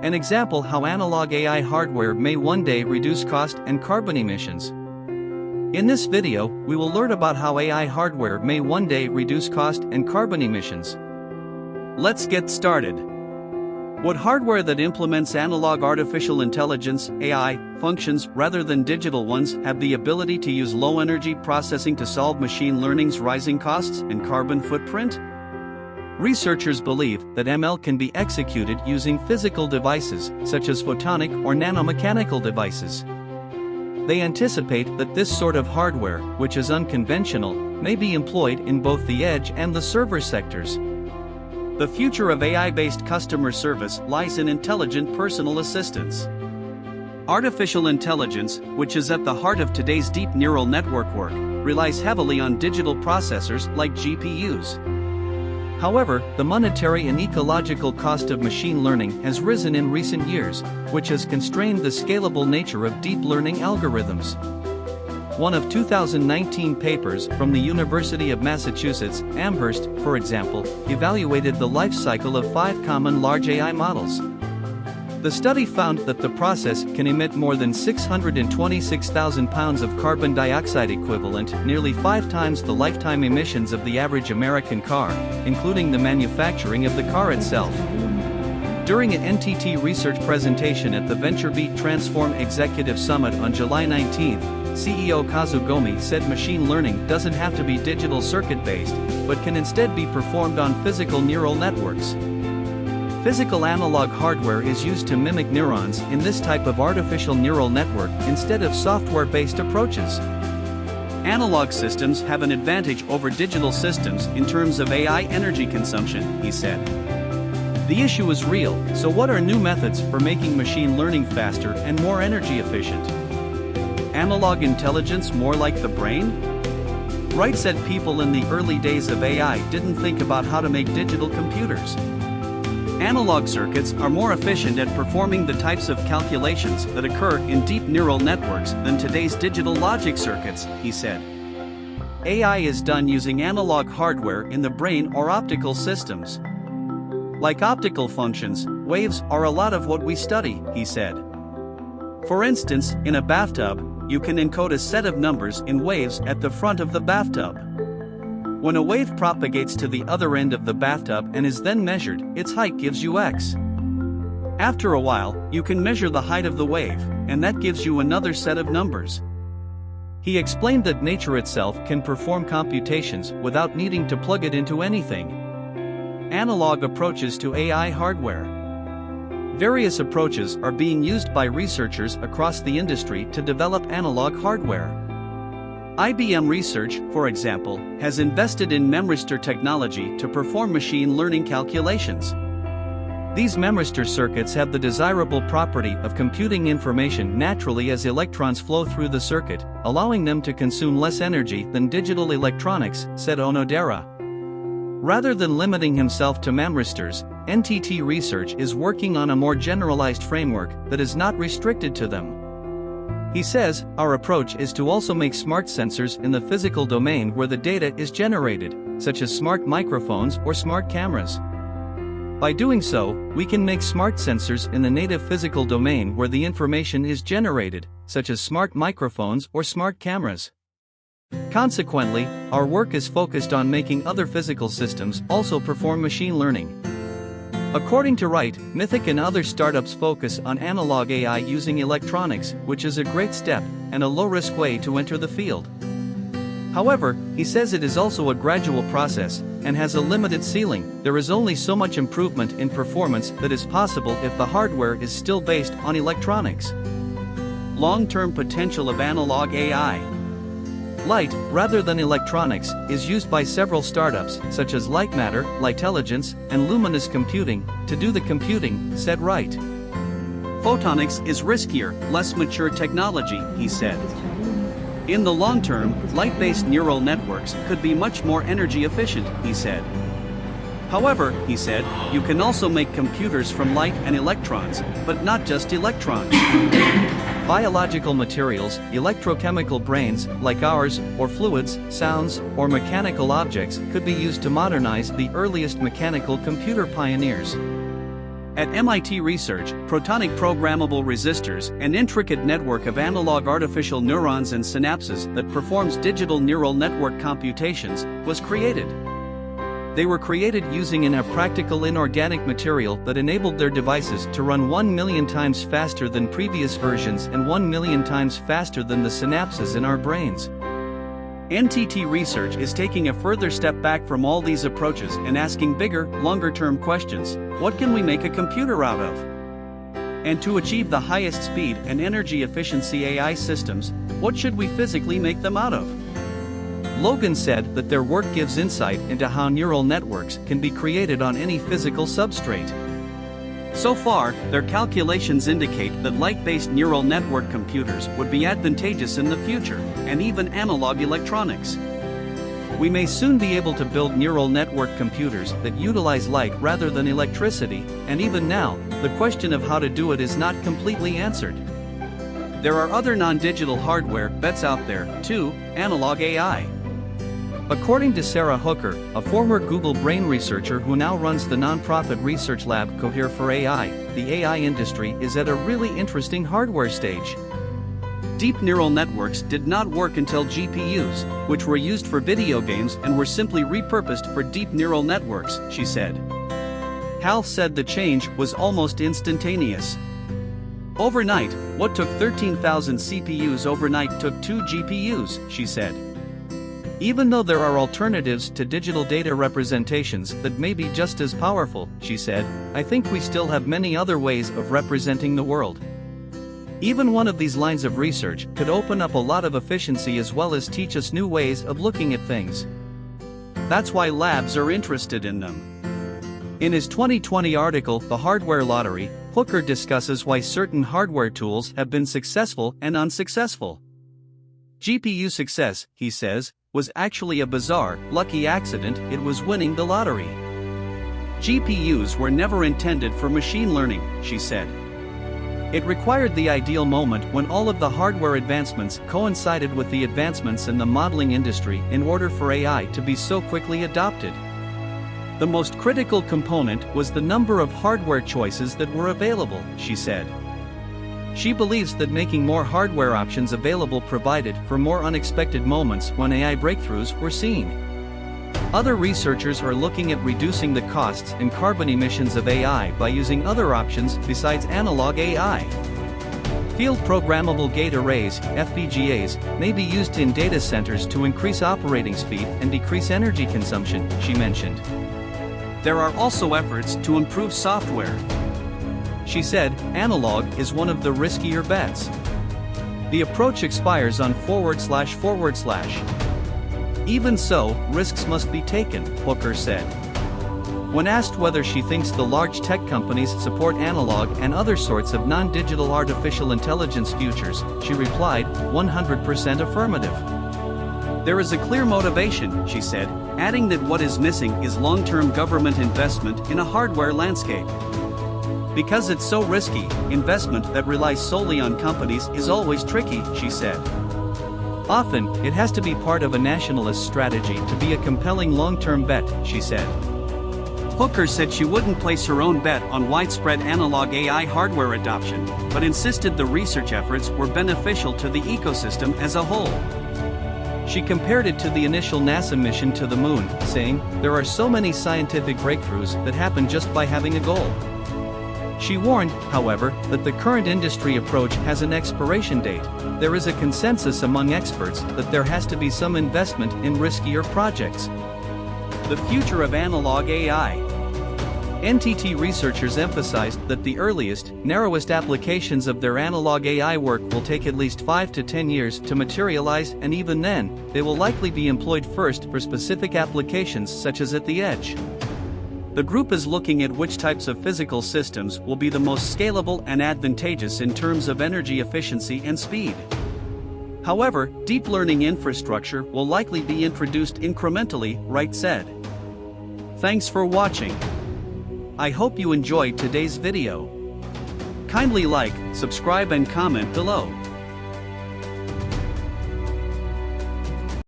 An example how analog AI hardware may one day reduce cost and carbon emissions. In this video, we will learn about how AI hardware may one day reduce cost and carbon emissions. Let's get started. Would hardware that implements analog artificial intelligence (AI) functions rather than digital ones have the ability to use low-energy processing to solve machine learning's rising costs and carbon footprint? Researchers believe that ML can be executed using physical devices, such as photonic or nanomechanical devices. They anticipate that this sort of hardware, which is unconventional, may be employed in both the edge and the server sectors. The future of AI-based customer service lies in intelligent personal assistants. Artificial intelligence, which is at the heart of today's deep neural network work, relies heavily on digital processors like GPUs. However, the monetary and ecological cost of machine learning has risen in recent years, which has constrained the scalable nature of deep learning algorithms. One of 2019 papers from the University of Massachusetts, Amherst, for example, evaluated the life cycle of 5 common large AI models. The study found that the process can emit more than 626,000 pounds of carbon dioxide equivalent, nearly 5 times the lifetime emissions of the average American car, including the manufacturing of the car itself. During an NTT research presentation at the VentureBeat Transform Executive Summit on July 19, CEO Kazugomi said machine learning doesn't have to be digital circuit-based, but can instead be performed on physical neural networks. Physical analog hardware is used to mimic neurons in this type of artificial neural network instead of software-based approaches. Analog systems have an advantage over digital systems in terms of AI energy consumption, he said. The issue is real, so what are new methods for making machine learning faster and more energy efficient? Analog intelligence more like the brain? Wright said people in the early days of AI didn't think about how to make digital computers. Analog circuits are more efficient at performing the types of calculations that occur in deep neural networks than today's digital logic circuits, he said. AI is done using analog hardware in the brain or optical systems. Like optical functions, waves are a lot of what we study, he said. For instance, in a bathtub, you can encode a set of numbers in waves at the front of the bathtub. When a wave propagates to the other end of the bathtub and is then measured, its height gives you x. After a while, you can measure the height of the wave, and that gives you another set of numbers. He explained that nature itself can perform computations without needing to plug it into anything. Analog approaches to AI hardware. Various approaches are being used by researchers across the industry to develop analog hardware. IBM Research, for example, has invested in memristor technology to perform machine learning calculations. These memristor circuits have the desirable property of computing information naturally as electrons flow through the circuit, allowing them to consume less energy than digital electronics, said Onodera. Rather than limiting himself to memristors, NTT Research is working on a more generalized framework that is not restricted to them. He says, our approach is to also make smart sensors in the physical domain where the data is generated, such as smart microphones or smart cameras. By doing so, we can make smart sensors in the native physical domain where the information is generated, such as smart microphones or smart cameras. Consequently, our work is focused on making other physical systems also perform machine learning. According to Wright, Mythic and other startups focus on analog AI using electronics, which is a great step and a low-risk way to enter the field. However, he says it is also a gradual process and has a limited ceiling. There is only so much improvement in performance that is possible if the hardware is still based on electronics. Long-term potential of analog AI. Light, rather than electronics, is used by several startups, such as Lightmatter, Lightelligence, and Luminous Computing, to do the computing, said Wright. Photonics is riskier, less mature technology, he said. In the long term, light-based neural networks could be much more energy efficient, he said. However, he said, you can also make computers from light and electrons, but not just electrons. Biological materials, electrochemical brains, like ours, or fluids, sounds, or mechanical objects could be used to modernize the earliest mechanical computer pioneers. At MIT Research, protonic programmable resistors, an intricate network of analog artificial neurons and synapses that performs digital neural network computations, was created. They were created using a practical inorganic material that enabled their devices to run 1 million times faster than previous versions and 1 million times faster than the synapses in our brains. NTT Research is taking a further step back from all these approaches and asking bigger, longer-term questions. What can we make a computer out of? And to achieve the highest speed and energy efficiency AI systems, what should we physically make them out of? Logan said that their work gives insight into how neural networks can be created on any physical substrate. So far, their calculations indicate that light-based neural network computers would be advantageous in the future, and even analog electronics. We may soon be able to build neural network computers that utilize light rather than electricity, and even now, the question of how to do it is not completely answered. There are other non-digital hardware bets out there, too, analog AI. According to Sarah Hooker, a former Google Brain researcher who now runs the nonprofit research lab Cohere for AI, the AI industry is at a really interesting hardware stage. Deep neural networks did not work until GPUs, which were used for video games and were simply repurposed for deep neural networks, she said. Hal said the change was almost instantaneous. Overnight, what took 13,000 CPUs overnight took 2 GPUs, she said. Even though there are alternatives to digital data representations that may be just as powerful, she said, I think we still have many other ways of representing the world. Even one of these lines of research could open up a lot of efficiency as well as teach us new ways of looking at things. That's why labs are interested in them. In his 2020 article, The Hardware Lottery, Hooker discusses why certain hardware tools have been successful and unsuccessful. GPU success, he says, was actually a bizarre, lucky accident. It was winning the lottery. GPUs were never intended for machine learning, she said. It required the ideal moment when all of the hardware advancements coincided with the advancements in the modeling industry in order for AI to be so quickly adopted. The most critical component was the number of hardware choices that were available, she said. She believes that making more hardware options available provided for more unexpected moments when AI breakthroughs were seen. Other researchers are looking at reducing the costs and carbon emissions of AI by using other options besides analog AI. Field programmable gate arrays, FPGAs, may be used in data centers to increase operating speed and decrease energy consumption, she mentioned. There are also efforts to improve software. She said, analog is one of the riskier bets. The approach expires on //. Even so, risks must be taken, Hooker said. When asked whether she thinks the large tech companies support analog and other sorts of non-digital artificial intelligence futures, she replied, 100% affirmative. There is a clear motivation, she said, adding that what is missing is long-term government investment in a hardware landscape. Because it's so risky, investment that relies solely on companies is always tricky, she said. Often, it has to be part of a nationalist strategy to be a compelling long-term bet, she said. Hooker said she wouldn't place her own bet on widespread analog AI hardware adoption, but insisted the research efforts were beneficial to the ecosystem as a whole. She compared it to the initial NASA mission to the moon, saying, there are so many scientific breakthroughs that happen just by having a goal. She warned, however, that the current industry approach has an expiration date. There is a consensus among experts that there has to be some investment in riskier projects. The future of analog AI. NTT researchers emphasized that the earliest, narrowest applications of their analog AI work will take at least 5 to 10 years to materialize, and even then, they will likely be employed first for specific applications such as at the edge. The group is looking at which types of physical systems will be the most scalable and advantageous in terms of energy efficiency and speed. However, deep learning infrastructure will likely be introduced incrementally, Wright said. Thanks for watching. I hope you enjoyed today's video. Kindly like, subscribe and comment below.